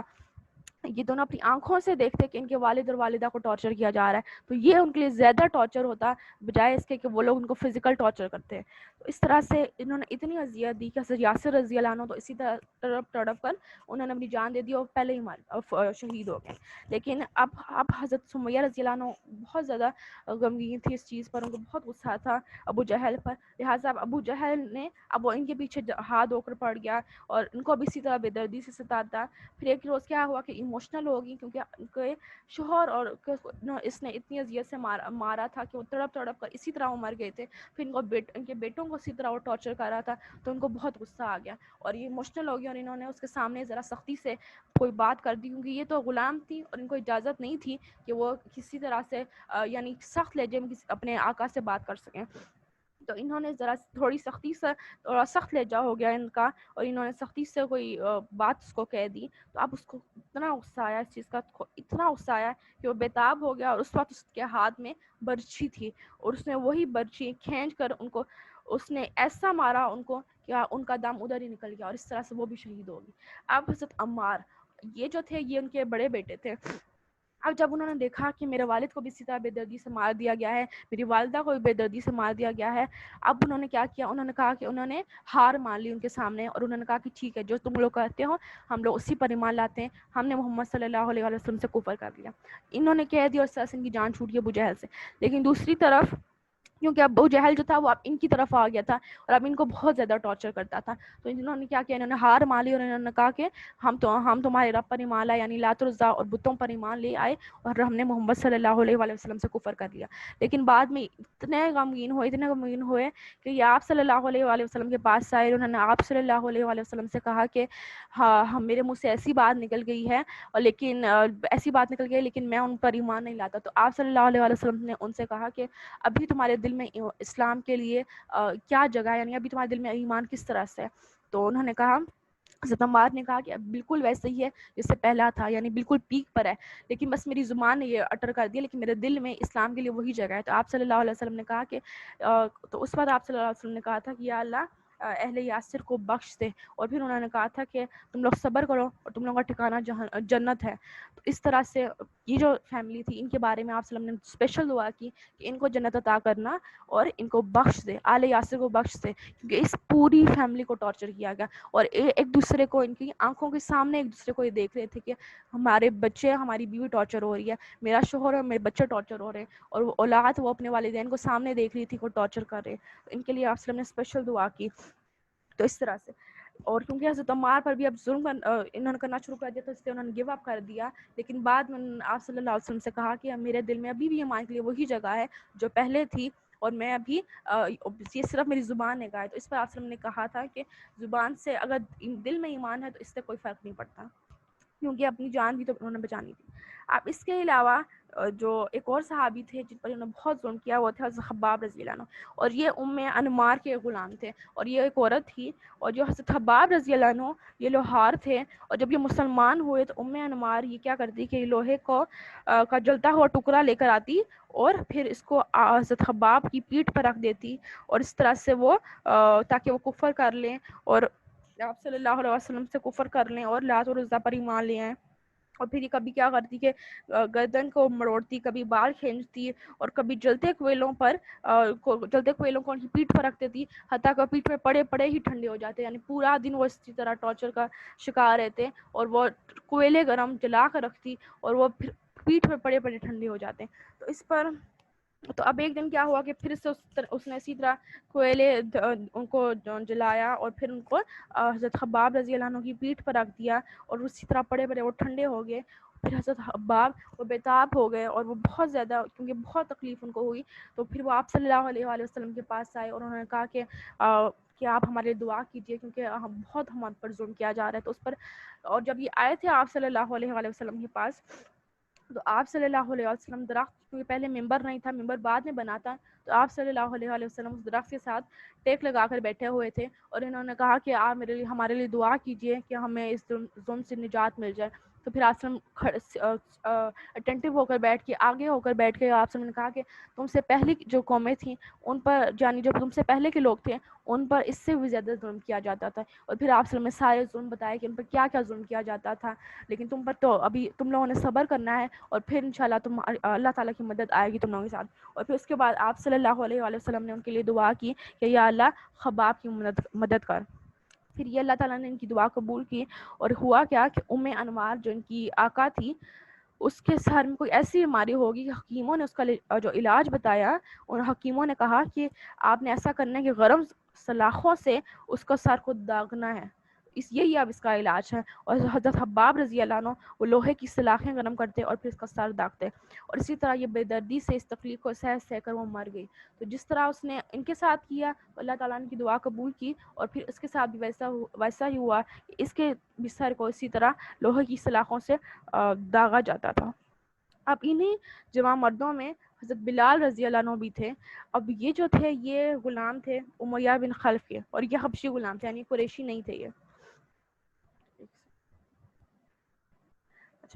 یہ دونوں اپنی آنکھوں سے دیکھتے کہ ان کے والد اور والدہ کو ٹارچر کیا جا رہا ہے، تو یہ ان کے لیے زیادہ ٹارچر ہوتا بجائے اس کے کہ وہ لوگ ان کو فزیکل ٹارچر کرتے ہیں. تو اس طرح سے انہوں نے اتنی اذیت دی کہ حضرت یاسر رضی اللہ عنہ تو اسی طرح تڑپ کر انہوں نے اپنی جان دے دی اور پہلے ہی شہید ہو گئے. لیکن اب حضرت سمیہ رضی اللہ عنہ بہت زیادہ غمگین تھی اس چیز پر، ان کو بہت غصہ تھا ابو جہل پر، لہٰذا ابو جہل نے اب وہ ان کے پیچھے ہاتھ دھو کر پڑ گیا اور ان کو اب اسی طرح بے دردی سے ستاتا. پھر ایک روز کیا ہوا کہ ایموشنل ہوگی، کیونکہ ان کے شوہر اور اس نے اتنی اذیت سے مارا تھا کہ وہ تڑپ کر اسی طرح وہ مر گئے تھے. پھر ان کے بیٹوں کو اسی طرح وہ ٹارچر کر رہا تھا، تو ان کو بہت غصہ آ گیا اور یہ ایموشنل ہو گیا، اور انہوں نے اس کے سامنے ذرا سختی سے کوئی بات کر دی، کیونکہ یہ تو غلام تھی اور ان کو اجازت نہیں تھی کہ وہ کسی طرح سے یعنی سخت لہجے میں اپنے آقا سے بات کر سکیں. تو انہوں نے ذرا تھوڑی سختی سے، تھوڑا سخت لہجہ ہو گیا ان کا، اور انہوں نے سختی سے کوئی بات اس کو کہہ دی. تو اب اس کو اتنا غصہ آیا اس چیز کا، اتنا غصہ آیا کہ وہ بےتاب ہو گیا، اور اس وقت اس کے ہاتھ میں برچھی تھی، اور اس نے وہی برچھی کھینچ کر ان کو اس نے ایسا مارا ان کو کہ ان کا دم ادھر ہی نکل گیا، اور اس طرح سے وہ بھی شہید ہو گئی. اب حضرت عمار یہ جو تھے یہ ان کے بڑے بیٹے تھے. اب جب انہوں نے دیکھا کہ میرے والد کو بھی اسی طرح بے دردی سے مار دیا گیا ہے، میری والدہ کو بھی بے دردی سے مار دیا گیا ہے، اب انہوں نے کیا کیا، انہوں نے کہا کہ انہوں نے ہار مان لی ان کے سامنے، اور انہوں نے کہا کہ ٹھیک ہے جو تم لوگ کہتے ہو ہم لوگ اسی پر ایمان لاتے ہیں، ہم نے محمد صلی اللہ علیہ وسلم سے کفر کر دیا. انہوں نے کہہ دیا اور اس طرح سے ان کی جان چھوٹ گئی ابو جہل سے. لیکن دوسری طرف کیونکہ ابو جہل جو تھا وہ اب ان کی طرف آ گیا تھا اور اب ان کو بہت زیادہ ٹارچر کرتا تھا، تو انہوں نے کیا کیا، انہوں نے ہار مان لی اور انہوں نے کہا کہ ہم تمہارے رب پر ایمان لائے، یعنی لات العزیٰ اور بتوں پر ایمان لے آئے، اور ہم نے محمد صلی اللہ علیہ وآلہ وسلم سے کفر کر لیا. لیکن بعد میں اتنے غمگین ہوئے کہ یہ آپ صلی اللہ علیہ وآلہ وسلم کے پاس آئے، انہوں نے آپ صلی اللہ علیہ وآلہ وسلم سے کہا کہ ہاں میرے منہ سے ایسی بات نکل گئی ہے، اور لیکن ایسی بات نکل گئی لیکن میں ان پر ایمان نہیں لاتا. تو آپ صلی اللہ علیہ وآلہ وسلم نے ان سے کہا کہ ابھی تمہارے دل میں اسلام کے لیے کیا جگہ ہے، یعنی ابھی تمہارے دل میں ایمان کس طرح سے ہے. تو انہوں نے کہا، حضرت عمار نے کہا کہ بالکل ویسے ہی ہے جس سے پہلا تھا، یعنی بالکل پیک پر ہے، لیکن بس میری زبان نے یہ اٹر کر دیا، لیکن میرے دل میں اسلام کے لیے وہی جگہ ہے. تو آپ صلی اللہ علیہ وسلم نے کہا کہ تو اس وقت آپ صلی اللہ علیہ وسلم نے کہا تھا کہ یا اللہ اہل یاسر کو بخش دے، اور پھر انہوں نے کہا تھا کہ تم لوگ صبر کرو اور تم لوگوں کا ٹھکانہ جنت ہے. تو اس طرح سے یہ جو فیملی تھی ان کے بارے میں آپ صلی اللہ علیہ وسلم نے اسپیشل دعا کی کہ ان کو جنت عطا کرنا اور ان کو بخش دے، آل یاسر کو بخش دے، کیونکہ اس پوری فیملی کو ٹارچر کیا گیا، اور ایک دوسرے کو ان کی آنکھوں کے سامنے ایک دوسرے کو یہ دیکھ رہے تھے کہ ہمارے بچے، ہماری بیوی ٹارچر ہو رہی ہے، میرا شوہر اور میرے بچے ٹارچر ہو رہے ہیں، اور وہ اولاد وہ اپنے والدین کو سامنے دیکھ رہی تھی کہ وہ ٹارچر کر رہے. ان کے لیے آپ صلی اللہ علیہ وسلم نے اسپیشل دعا کی. تو اس طرح سے اور کیونکہ حضرت عمار پر بھی اب ظلم انہوں نے کرنا شروع کر دیا تو اس لیے انہوں نے گیو اپ کر دیا. لیکن بعد میں آپ صلی اللہ علیہ وسلم سے کہا کہ میرے دل میں ابھی بھی ایمان کے لیے وہی جگہ ہے جو پہلے تھی, اور میں ابھی یہ صرف میری زبان نے کہا ہے. تو اس پر آپ وسلم نے کہا تھا کہ زبان سے اگر دل میں ایمان ہے تو اس سے کوئی فرق نہیں پڑتا, کیونکہ اپنی جان بھی تو انہوں نے بچانی تھی. اب اس کے علاوہ جو ایک اور صحابی تھے جن پر انہوں نے بہت ظلم کیا وہ تھے حضرت خباب رضی اللہ عنہ, اور یہ انمار کے غلام تھے, اور یہ ایک عورت تھی. اور جو حضرت خباب رضی اللہ عنہ یہ لوہار تھے, اور جب یہ مسلمان ہوئے تو انمار یہ کیا کرتی کہ لوہے کو کا جلتا ہوا ٹکڑا لے کر آتی اور پھر اس کو حضرت خباب کی پیٹھ پر رکھ دیتی, اور اس طرح سے وہ تاکہ وہ کفر کر لیں اور آپ صلی اللہ علیہ وسلم سے کفر کر لیں اور لات اور عزا پر ایمان لے آئیں. اور پھر یہ کبھی کیا کرتی کہ گردن کو مڑوڑتی, کبھی بال کھینچتی, اور کبھی جلتے کوئلوں کو ان کی پیٹھ پر رکھ دیتی, حتیٰ کہ پیٹھ پہ پڑے پڑے ہی ٹھنڈے ہو جاتے. یعنی پورا دن وہ اسی طرح ٹارچر کا شکار رہتے, اور وہ کوئلے گرم جلا کر رکھتی اور وہ پھر پیٹھ پہ پڑے پڑے ٹھنڈے ہو جاتے. تو اس پر تو اب ایک دن کیا ہوا کہ پھر سے اس نے اسی طرح کوئلے ان کو جلایا اور پھر ان کو حضرت خباب رضی اللہ عنہ کی پیٹھ پر رکھ دیا, اور اسی طرح پڑے پڑے وہ ٹھنڈے ہو گئے. پھر حضرت خباب وہ بےتاب ہو گئے اور وہ بہت زیادہ, کیونکہ بہت تکلیف ان کو ہوئی, تو پھر وہ آپ صلی اللہ علیہ وآلہ وسلم کے پاس آئے اور انہوں نے کہا کہ آپ ہمارے لیے دعا کیجیے کیونکہ بہت ہم پر ظلم کیا جا رہا ہے. تو اس پر اور جب یہ آئے تھے آپ صلی اللہ علیہ وآلہ وسلم کے پاس, تو آپ صلی اللہ علیہ وسلم درخت, کیونکہ پہلے ممبر نہیں تھا, ممبر بعد میں بنا تھا, تو آپ صلی اللہ علیہ وآلہ وسلم اس درخت کے ساتھ ٹیک لگا کر بیٹھے ہوئے تھے, اور انہوں نے کہا کہ آپ ہمارے لیے دعا کیجیے کہ ہمیں اس ظلم سے نجات مل جائے. تو پھر آپ اٹینٹو ہو کر بیٹھ کے آگے ہو کر بیٹھ کے آپ نے کہا کہ تم سے پہلے جو قومیں تھیں ان پر, یعنی جو تم سے پہلے کے لوگ تھے ان پر اس سے بھی زیادہ ظلم کیا جاتا تھا. اور پھر آپ نے سارے ظلم بتائے کہ ان پر کیا کیا ظلم کیا جاتا تھا, لیکن تم پر تو ابھی تم لوگوں نے صبر کرنا ہے, اور پھر انشاءاللہ اللہ تعالیٰ کی مدد آئے گی تم لوگوں کے ساتھ. اور پھر اس کے بعد آپ صلی اللہ علیہ وآلہ وسلم نے ان کے لیے دعا کی کہ یا اللہ خباب کی مدد کر. پھر یہ اللہ تعالیٰ نے ان کی دعا قبول کی, اور ہوا کیا کہ انمار جو ان کی آقا تھی اس کے سر میں کوئی ایسی بیماری ہوگی کہ حکیموں نے اس کا جو علاج بتایا, ان حکیموں نے کہا کہ آپ نے ایسا کرنا ہے کہ گرم سلاخوں سے اس کا سر کو داغنا ہے, یہی اب اس کا علاج ہے. اور حضرت خباب رضی اللہ عنہ وہ لوہے کی سلاخیں گرم کرتے اور پھر اس کا سر داغتے, اور اسی طرح یہ بے دردی سے اس تکلیف کو سہ کر وہ مر گئی. تو جس طرح اس نے ان کے ساتھ کیا اللہ تعالیٰ نے کی دعا قبول کی, اور پھر اس کے ساتھ بھی ویسا ہی ہوا کہ اس کے بھی سر کو اسی طرح لوہے کی سلاخوں سے داغا جاتا تھا. اب انہی جوان مردوں میں حضرت بلال رضی اللہ عنہ بھی تھے. اب یہ جو تھے یہ غلام تھے امیہ بن خلف کے, اور یہ حبشی غلام تھے, یعنی قریشی نہیں تھے.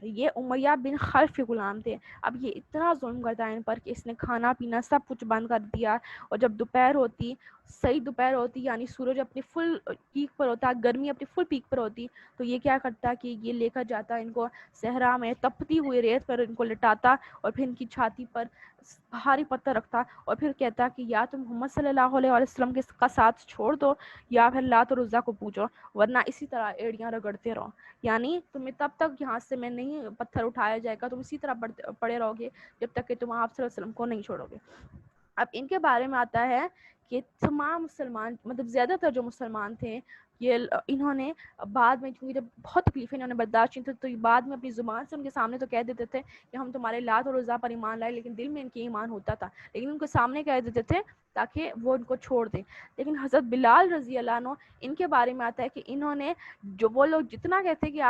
یہ امیہ بن خلف کے غلام تھے. اب یہ اتنا ظلم کرتا ہے ان پر کہ اس نے کھانا پینا سب کچھ بند کر دیا, اور جب دوپہر ہوتی, صحیح دوپہر ہوتی, یعنی سورج اپنی فل پیک پر ہوتا, گرمی اپنی فل پیک پر ہوتی, تو یہ کیا کرتا کہ یہ لے کر جاتا ان کو صحرا میں تپتی ہوئی ریت پر ان کو لٹاتا, اور پھر ان کی چھاتی پر بھاری پتھر رکھتا, اور پھر کہتا کہ یا تم محمد صلی اللہ علیہ وسلم کا ساتھ چھوڑ دو یا پھر لات اور عزا کو پوجو, ورنہ اسی طرح ایڑیاں رگڑتے رہو. یعنی تمہیں تب تک یہاں سے میں نہیں پتھر اٹھایا جائے گا, تم اسی طرح پڑے رہو گے جب تک کہ تم آپ صلی اللہ علیہ وسلم کو نہیں چھوڑو گے. اب ان کے بارے میں آتا ہے کہ تمام مسلمان, مطلب زیادہ تر جو مسلمان تھے, یہ انہوں نے بعد میں, کیونکہ جب بہت تکلیفیں انہوں نے برداشت کی تھی, تو بعد میں اپنی زبان سے ان کے سامنے تو کہہ دیتے تھے کہ ہم تمہارے لات اور عزا پر ایمان لائے, لیکن دل میں ان کے ایمان ہوتا تھا, لیکن ان کے سامنے کہہ دیتے تھے تاکہ وہ ان کو چھوڑ دیں. لیکن حضرت بلال رضی اللہ عنہ ان کے بارے میں آتا ہے کہ انہوں نے, جو وہ لوگ جتنا کہتے ہیں کہ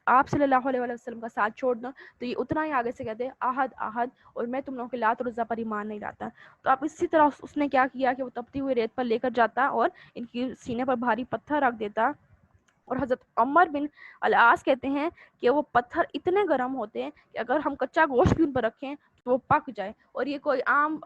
آپ صلی اللہ علیہ وسلم کا ساتھ چھوڑ دو, تو یہ اتنا ہی آگے سے کہتے ہیں احد احد, اور میں تم لوگوں کے لات اور عزا پر ایمان نہیں لاتا. تو اب اسی طرح اس نے کیا کیا کہ وہ تپتی ہوئی ریت پر لے کر جاتا اور ان کی سینے پر بھاری پتھر رکھ دیتا. اور حضرت عمر بن العاص کہتے ہیں کہ وہ پتھر اتنے گرم ہوتے ہیں کہ اگر ہم کچا گوشت بھی ان پر رکھیں تو وہ پک جائے, اور یہ کوئی عام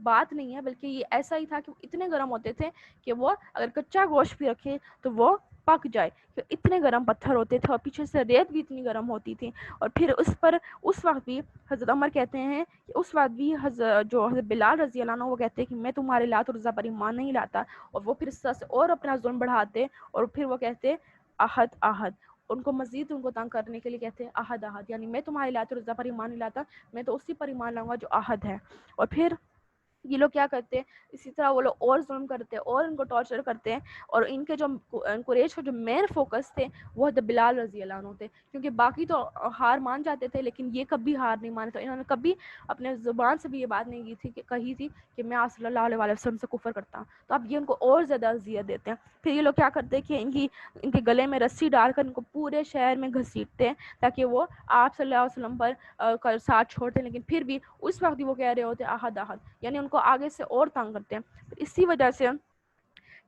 بات نہیں ہے, بلکہ یہ ایسا ہی تھا کہ اتنے گرم ہوتے تھے کہ وہ اگر کچا گوشت بھی رکھے تو وہ پک جائے, اتنے گرم پتھر ہوتے تھے, اور پیچھے سے ریت بھی اتنی گرم ہوتی تھی. اور پھر اس وقت بھی حضرت عمر کہتے ہیں کہ اس وقت بھی حضرت بلال رضی اللہ عنہ وہ کہتے ہیں کہ میں تمہارے لات اور عزا پر ایمان نہیں لاتا, اور وہ پھر اس طرح سے اور اپنا ظلم بڑھاتے, اور پھر وہ کہتے احد احد, ان کو مزید ان کو تنگ کرنے کے لیے کہتے ہیں احد احد, یعنی میں تمہاری لات اور عزا پر ایمان نہیں لاتا, میں تو اسی پر ایمان لاؤں گا جو احد ہے. اور پھر یہ لوگ کیا کرتے ہیں، اسی طرح وہ لوگ اور ظلم کرتے ہیں اور ان کو ٹارچر کرتے ہیں. اور ان کے جو قریش کا جو مین فوکس تھے وہ حضرت بلال رضی اللہ عنہ تھے، کیونکہ باقی تو ہار مان جاتے تھے لیکن یہ کبھی ہار نہیں مانے. تو انہوں نے کبھی اپنے زبان سے بھی یہ بات نہیں کی تھی کہ کہی تھی کہ میں آپ صلی اللہ علیہ وسلم سے کفر کرتا ہوں. تو اب یہ ان کو اور زیادہ اذیت دیتے ہیں. پھر یہ لوگ کیا کرتے ہیں کہ ان کے گلے میں رسی ڈال کر ان کو پورے شہر میں گھسیٹتے ہیں تاکہ وہ آپ صلی اللہ علیہ وسلم پر ساتھ چھوڑتے ہیں، لیکن پھر بھی اس وقت وہ کہہ رہے ہوتے احد احد، یعنی ان کو آگے سے اور تنگ کرتے ہیں. اسی وجہ سے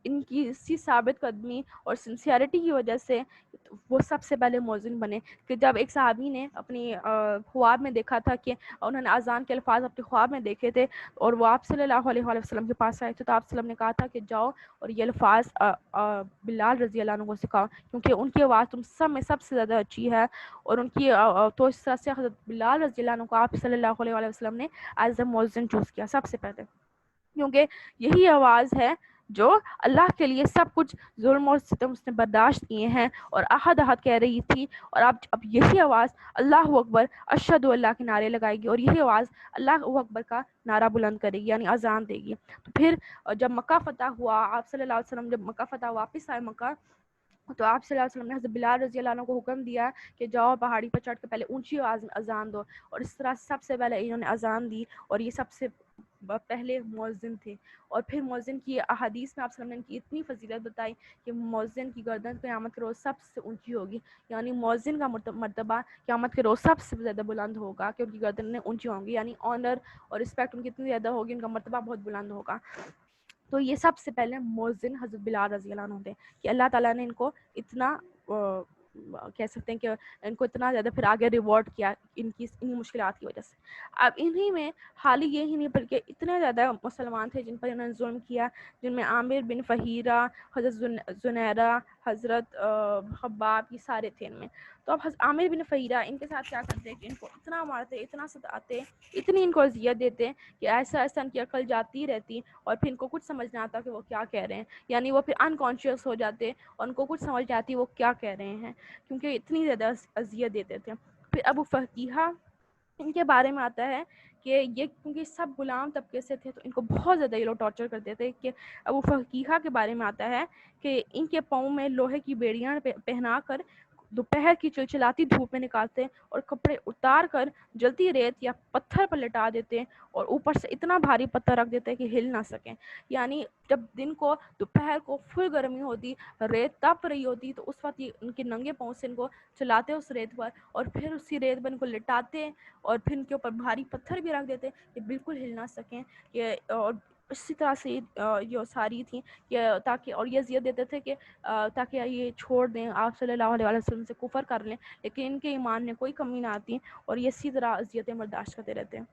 ان کی اسی ثابت قدمی اور سنسیئرٹی کی وجہ سے وہ سب سے پہلے مؤذن بنے. کہ جب ایک صحابی نے اپنی خواب میں دیکھا تھا کہ انہوں نے اذان کے الفاظ اپنے خواب میں دیکھے تھے اور وہ آپ صلی اللہ علیہ وسلم کے پاس آئے تھے، تو آپ صلی اللہ علیہ وسلم نے کہا تھا کہ جاؤ اور یہ الفاظ بلال رضی اللہ عنہ کو سکھاؤ، کیونکہ ان کی آواز تم سب میں سب سے زیادہ اچھی ہے. اور ان کی تو اس طرح سے حضرت بلال رضی اللہ عنہ کو آپ صلی اللہ علیہ وسلم نے ایز اے مؤذن چوز کیا سب سے پہلے، کیونکہ یہی آواز ہے جو اللہ کے لیے سب کچھ ظلم اور ستم اس نے برداشت کیے ہیں اور احد احد کہہ رہی تھی. اور اب یہی آواز اللہ اکبر اشہد اللہ کے نعرے لگائے گی اور یہی آواز اللہ اکبر کا نعرہ بلند کرے گی، یعنی اذان دے گی. تو پھر جب مکہ فتح ہوا، آپ صلی اللہ علیہ وسلم جب مکہ فتح واپس آئے مکہ، تو آپ صلی اللہ علیہ وسلم نے حضرت بلال رضی اللہ عنہ کو حکم دیا کہ جاؤ پہاڑی پر چڑھ کے پہلے اونچی آواز میں اذان دو. اور اس طرح سب سے پہلے انہوں نے اذان دی اور یہ سب سے پہلے مؤذن تھے. اور پھر مؤذن کی احادیث میں آپ صلی اللہ علیہ وسلم نے اتنی فضیلت بتائی کہ مؤذن کی گردن قیامت کے روز سب سے اونچی ہوگی، یعنی مؤذن کا مرتبہ قیامت کے روز سب سے زیادہ بلند ہوگا کہ ان کی گردنیں اونچی ہوں گی، یعنی آنر اور رسپیکٹ ان کی اتنی زیادہ ہوگی، ان کا مرتبہ بہت بلند ہوگا. تو یہ سب سے پہلے مؤذن حضرت بلال رضی اللہ عنہ تھے کہ اللہ تعالیٰ نے ان کو اتنا کہہ سکتے ہیں کہ ان کو اتنا زیادہ پھر آگے ریوارڈ کیا انہی مشکلات کی وجہ سے. اب انہی میں حال یہی نہیں بلکہ اتنے زیادہ مسلمان تھے جن پر انہوں نے ظلم کیا، جن میں عامر بن فہیرہ، حضرت زنیرہ، حضرت خباب، یہ سارے تھے ان میں. تو اب عامر بن فہیرہ ان کے ساتھ کیا کرتے ہیں کہ ان کو اتنا مارتے، اتنا ستاتے، اتنی ان کو اذیت دیتے کہ ایسا ایسا ان کی عقل جاتی رہتی اور پھر ان کو کچھ سمجھ نہ آتا کہ وہ کیا کہہ رہے ہیں، یعنی وہ پھر انکانشیس ہو جاتے اور ان کو کچھ سمجھ آتی وہ کیا کہہ رہے ہیں، کیونکہ اتنی زیادہ اذیت دیتے تھے. پھر ابو فقیہہ ان کے بارے میں آتا ہے کہ یہ کیونکہ سب غلام طبقے سے تھے تو ان کو بہت زیادہ یہ لوگ ٹارچر کرتے تھے. کہ ابو فقیہہ کے بارے میں آتا ہے کہ ان کے پاؤں میں لوہے کی بیڑیاں پہنا کر دوپہر کی چلچلاتی دھوپ میں نکالتے اور کپڑے اتار کر جلتی ریت یا پتھر پر لٹا دیتے اور اوپر سے اتنا بھاری پتھر رکھ دیتے کہ ہل نہ سکیں. یعنی جب دن کو دوپہر کو فل گرمی ہوتی، ریت تپ رہی ہوتی، تو اس وقت ان کے ننگے پاؤں سے ان کو چلاتے اس ریت پر اور پھر اسی ریت پر ان کو لٹاتے اور پھر ان کے اوپر بھاری پتھر بھی رکھ دیتے کہ بالکل ہل نہ سکیں. اور اسی طرح سے یہ ساری تھیں کہ تاکہ اور یہ اذیت دیتے تھے کہ تاکہ یہ چھوڑ دیں، آپ صلی اللہ علیہ وسلم سے کفر کر لیں، لیکن ان کے ایمان میں کوئی کمی نہ آتی اور یہ اسی طرح اذیتیں برداشت کرتے رہتے ہیں.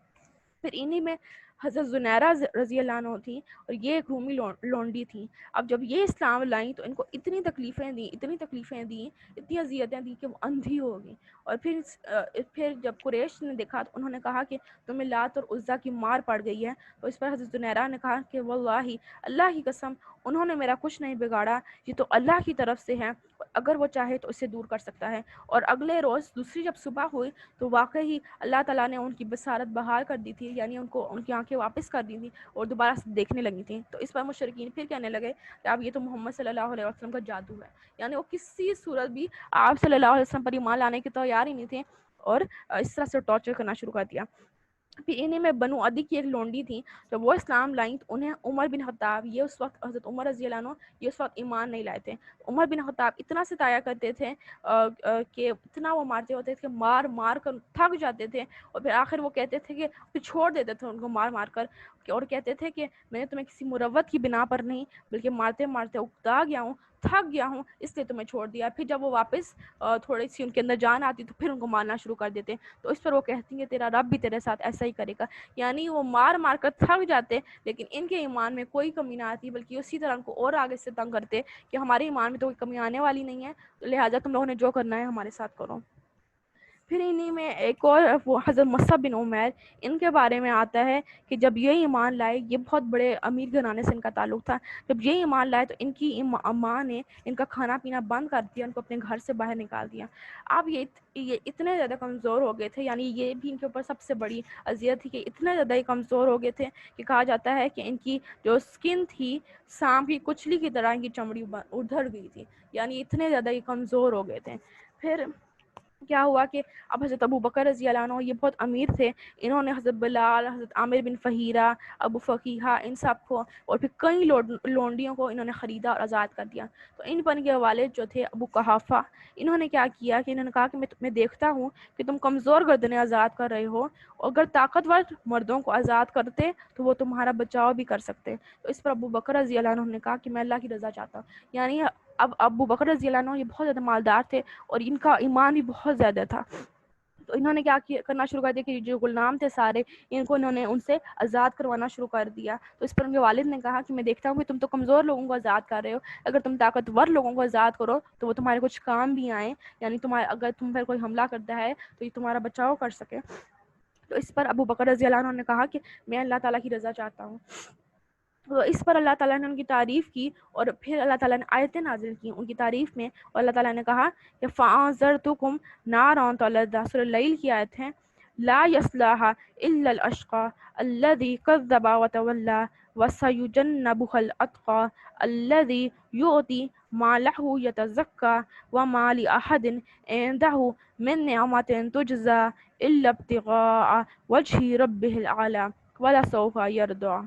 پھر انہی میں حضرت زنیرہ رضی اللہ عنہ تھی اور یہ ایک رومی لونڈی تھی. اب جب یہ اسلام لائیں تو ان کو اتنی تکلیفیں دیں، اتنی اذیتیں دیں کہ وہ اندھی ہو گئی. اور پھر جب قریش نے دیکھا تو انہوں نے کہا کہ تمہیں لات اور عزیٰ کی مار پڑ گئی ہے. تو اس پر حضرت زنیرہ نے کہا کہ واللہ اللہ کی قسم انہوں نے میرا کچھ نہیں بگاڑا، یہ تو اللہ کی طرف سے ہے، اگر وہ چاہے تو اسے دور کر سکتا ہے. اور اگلے روز دوسری جب صبح ہوئی تو واقعی اللہ تعالیٰ نے ان کی بصارت بحال کر دی تھی، یعنی ان کی آنکھیں واپس کر دی تھیں اور دوبارہ سے دیکھنے لگی تھیں. تو اس پر مشرکین پھر کہنے لگے کہ اب یہ تو محمد صلی اللہ علیہ وسلم کا جادو ہے، یعنی وہ کسی صورت بھی آپ صلی اللہ علیہ وسلم پر ایمان لانے کی تیار ہی نہیں تھے اور اس طرح سے ٹارچر کرنا شروع کر دیا. پھر انہیں میں بنو عدی کی ایک لونڈی تھی، جب وہ اسلام لائیں تو انہیں عمر بن خطاب، یہ اس وقت حضرت عمر رضی اللہ عنہ یہ اس وقت ایمان نہیں لائے تھے. عمر بن خطاب اتنا ستایا کرتے تھے کہ اتنا وہ مارتے ہوتے تھے کہ مار مار کر تھک جاتے تھے اور پھر آخر وہ کہتے تھے کہ پھر چھوڑ دیتے تھے ان کو مار مار کر اور کہتے تھے کہ میں نے تمہیں کسی مروت کی بنا پر نہیں بلکہ مارتے مارتے اکتا گیا ہوں، تھک گیا ہوں، اس لیے تمہیں چھوڑ دیا. پھر جب وہ واپس تھوڑی سی ان کے اندر جان آتی تو پھر ان کو مارنا شروع کر دیتے. تو اس پر وہ کہتی ہیں تیرا رب بھی تیرے ساتھ ایسا ہی کرے گا. یعنی وہ مار مار کر تھک جاتے لیکن ان کے ایمان میں کوئی کمی نہ آتی، بلکہ اسی طرح ان کو اور آگے سے تنگ کرتے کہ ہمارے ایمان میں تو کوئی کمی آنے والی نہیں ہے، تو لہٰذا تم لوگوں نے جو کرنا ہے ہمارے ساتھ کرو. پھر انہی میں ایک اور وہ حضرت مصعب بن عمیر، ان کے بارے میں آتا ہے کہ جب یہ ایمان لائے، یہ بہت بڑے امیر گھرانے سے ان کا تعلق تھا، جب یہ ایمان لائے تو ان کی ماں نے ان کا کھانا پینا بند کر دیا، ان کو اپنے گھر سے باہر نکال دیا۔ اب یہ اتنے زیادہ کمزور ہو گئے تھے، یعنی یہ بھی ان کے اوپر سب سے بڑی اذیت تھی کہ اتنے زیادہ یہ کمزور ہو گئے تھے کہ کہا جاتا ہے کہ ان کی جو اسکن تھی سانپ کی کچلی کی طرح ان کی چمڑی ادھڑ گئی تھی، یعنی اتنے زیادہ یہ کمزور ہو گئے تھے۔ پھر کیا ہوا کہ اب حضرت ابو بکر رضی اللہ عنہ یہ بہت امیر تھے، انہوں نے حضرت بلال، حضرت عامر بن فہیرہ، ابو فقیہہ، ان سب کو اور پھر کئی لونڈیوں کو انہوں نے خریدا اور آزاد کر دیا۔ تو ان پر ان کے والد جو تھے ابو قحافہ، انہوں نے کیا کیا کہ انہوں نے کہا کہ میں دیکھتا ہوں کہ تم کمزور گردنیں آزاد کر رہے ہو، اگر طاقتور مردوں کو آزاد کرتے تو وہ تمہارا بچاؤ بھی کر سکتے۔ تو اس پر ابو بکر رضی اللہ عنہ نے کہا کہ میں اللہ کی رضا چاہتا ہوں، یعنی اب ابو بکر رضی اللہ عنہ یہ بہت زیادہ مالدار تھے اور ان کا ایمان بھی بہت زیادہ تھا۔ تو انہوں نے کیا کرنا شروع کر دیا کہ جو غلام تھے سارے، ان کو انہوں نے ان سے آزاد کروانا شروع کر دیا۔ تو اس پر ان کے والد نے کہا کہ میں دیکھتا ہوں کہ تم تو کمزور لوگوں کو آزاد کر رہے ہو، اگر تم طاقتور لوگوں کو آزاد کرو تو وہ تمہارے کچھ کام بھی آئیں، یعنی اگر تم پر کوئی حملہ کرتا ہے تو یہ تمہارا بچاؤ کر سکے۔ تو اس پر ابو بکر رضی اللہ عنہ نے کہا کہ میں اللہ تعالیٰ کی رضا چاہتا ہوں۔ تو اس پر اللہ تعالیٰ نے ان کی تعریف کی اور پھر اللہ تعالیٰ نے آیتیں نازل کی ان کی تعریف میں، اور اللہ تعالیٰ نے کہا کہ فَأَنذَرْتُكُمْ نَارًا تَلَظَّىٰ، سورہ اللیل کی آیت ہے، لا يصلها الا الاشقى الذي كذب وتولى وسيجنبها الاتقى الذي يؤتي ماله يتزكى وما لاحد عنده من نعمة تجزى الا ابتغاء وجه ربه الاعلى ولسوف يرضى۔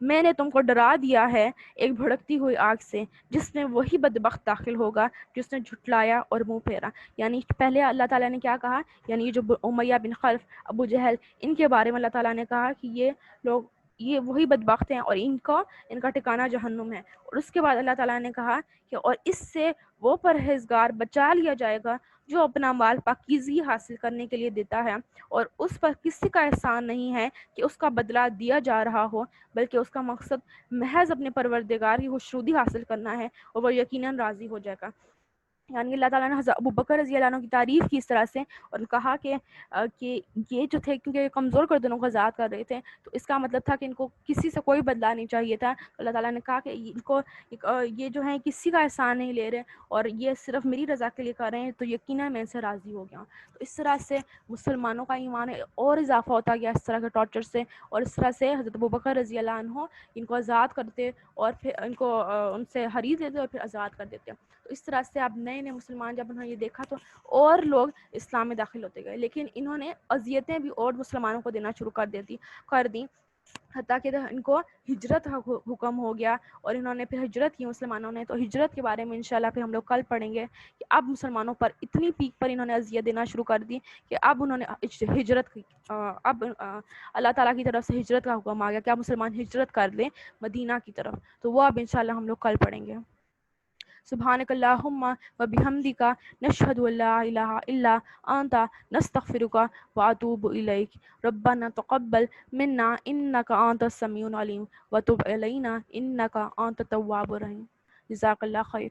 میں نے تم کو ڈرا دیا ہے ایک بھڑکتی ہوئی آگ سے جس میں وہی بدبخت داخل ہوگا جس نے جھٹلایا اور منہ پھیرا۔ یعنی پہلے اللہ تعالیٰ نے کیا کہا، یعنی یہ جو امیہ بن خلف، ابو جہل، ان کے بارے میں اللہ تعالیٰ نے کہا کہ یہ وہی بدبخت ہیں اور ان کا ٹھکانہ جہنم ہے۔ اور اس کے بعد اللہ تعالیٰ نے کہا کہ اور اس سے وہ پرہیزگار بچا لیا جائے گا جو اپنا مال پاکیزگی حاصل کرنے کے لیے دیتا ہے، اور اس پر کسی کا احسان نہیں ہے کہ اس کا بدلہ دیا جا رہا ہو، بلکہ اس کا مقصد محض اپنے پروردگار کی خوشنودی حاصل کرنا ہے اور وہ یقیناً راضی ہو جائے گا۔ یعنی اللہ تعالیٰ نے حضرت ابو بکر رضی اللہ عنہ کی تعریف کی اس طرح سے اور کہا کہ یہ جو تھے کیونکہ کمزور گردنوں کو آزاد کر رہے تھے، تو اس کا مطلب تھا کہ ان کو کسی سے کوئی بدلہ نہیں چاہیے تھا۔ تو اللہ تعالیٰ نے کہا کہ ان کو یہ جو ہیں کسی کا احسان نہیں لے رہے اور یہ صرف میری رضا کے لیے کر رہے ہیں، تو یقیناً میں ان سے راضی ہو گیا ہوں۔ تو اس طرح سے مسلمانوں کا ایمان اور اضافہ ہوتا گیا اس طرح کے ٹارچر سے، اور اس طرح سے حضرت ابو بکر رضی اللہ عنہ ان کو آزاد کرتے اور پھر ان کو ان سے خرید لیتے اور پھر آزاد کر دیتے۔ تو اس طرح سے اب نئے نئے مسلمان جب انہوں نے یہ دیکھا تو اور لوگ اسلام میں داخل ہوتے گئے، لیکن انہوں نے اذیتیں بھی اور مسلمانوں کو دینا شروع کر دیں، حتیٰ کہ ان کو ہجرت حکم ہو گیا اور انہوں نے پھر ہجرت کی مسلمانوں نے۔ تو ہجرت کے بارے میں انشاءاللہ پھر ہم لوگ کل پڑھیں گے کہ اب مسلمانوں پر اتنی پیک پر انہوں نے اذیت دینا شروع کر دی کہ اب انہوں نے ہجرت کی، اب اللہ تعالیٰ کی طرف سے ہجرت کا حکم آ گیا کہ اب مسلمان ہجرت کر لیں مدینہ کی طرف۔ تو وہ اب انشاءاللہ ہم لوگ کل پڑھیں گے۔ سبحانک اللہم و بحمدک نشہد ان لا الہ الا انت نستغفرک و اتوب الیک ربنا تقبل منا انک انت السمیع العلیم و تب علینا انک انت التواب الرحیم۔ جزاک اللہ خیر۔